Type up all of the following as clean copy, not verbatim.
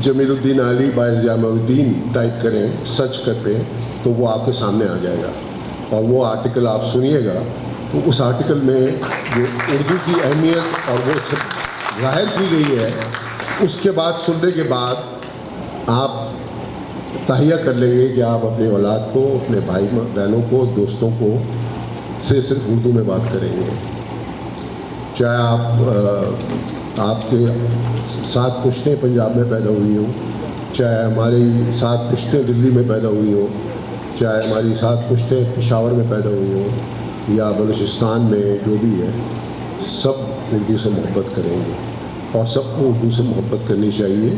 जमील उद्दीन अली बाइस जामुद्दीन टाइप करें सर्च कर पे तो वो आपके सामने आ जाएगा और वो आर्टिकल आप सुनिएगा तो उस आर्टिकल में जो उर्दू की अहमियत और वो ज़ाहिर की गई है, उसके बाद सुनने के बाद आप तहिया कर लेंगे कि आप अपनी औलाद को, अपने भाई बहनों को, दोस्तों को से सिर्फ उर्दू में बात करेंगे। चाहे आपके 7 पुश्तें पंजाब में पैदा हुई हों, चाहे हमारी 7 पुश्तें दिल्ली में पैदा हुई हों, चाहे हमारी 7 पुश्तें पेशावर में पैदा हुई हों या बलूचिस्तान में, जो भी है, सब उर्दू से मोहब्बत करेंगे और सबको उर्दू से मोहब्बत करनी चाहिए।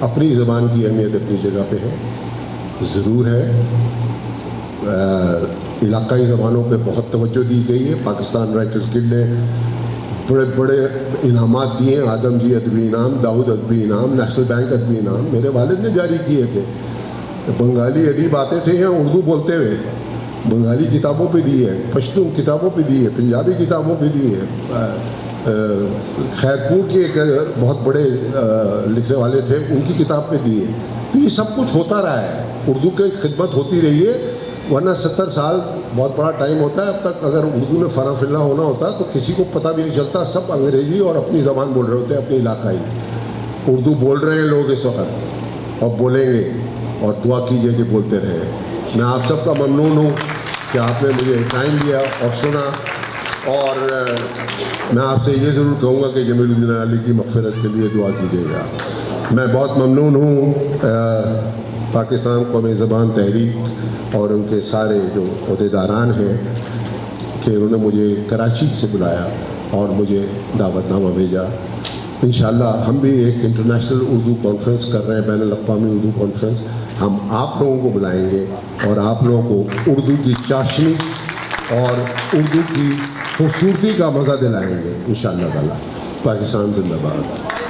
अपनी ज़बान की अहमियत अपनी जगह पे है, ज़रूर है। इलाक़ाई ज़बानों पे बहुत तवज्जो दी गई है। पाकिस्तान राइटर्स गिल्ड ने बड़े बड़े इनामात दिए, आदम जी अदबी इनाम, दाऊद अदबी इनाम, नेशनल बैंक अदबी इनाम मेरे वालिद ने जारी किए थे। बंगाली अदीब आते थे यहाँ उर्दू बोलते हुए, बंगाली किताबों पे दी है, पश्तून किताबों पे दी है, पंजाबी किताबों पे दी है। खैरपुर के एक बहुत बड़े लिखने वाले थे, उनकी किताब पे दी है। तो ये सब कुछ होता रहा है, उर्दू की खिदमत होती रही है, वरना 70 साल बहुत बड़ा टाइम होता है। अब तक अगर उर्दू में फना फिल्ला होना होता तो किसी को पता भी नहीं चलता, सब अंग्रेज़ी और अपनी ज़बान बोल रहे होते हैं, अपनी इलाकाई। उर्दू बोल रहे हैं लोग इस वक्त और बोलेंगे, और दुआ कीजिए कि बोलते रहें। मैं आप सबका ममनून हूँ कि आपने मुझे टाइम दिया और सुना, और मैं आपसे ये ज़रूर कहूँगा कि जमील उद्दीन अली की मग़फ़िरत के लिए दुआ कीजिएगा। मैं बहुत ममनून हूँ पाकिस्तान क़ौमी ज़बान तहरीक और उनके सारे जो अहदेदारान हैं कि उन्होंने मुझे कराची से बुलाया और मुझे दावतनामा भेजा। इंशाअल्लाह हम भी एक इंटरनेशनल उर्दू कॉन्फ्रेंस कर रहे हैं, बैनुल अक़वामी उर्दू कॉन्फ्रेंस। हम आप लोगों को बुलाएंगे और आप लोगों को उर्दू की चाशनी और उर्दू की खूबसूरती का मज़ा दिलाएंगे इंशाअल्लाह ताला। पाकिस्तान जिंदाबाद।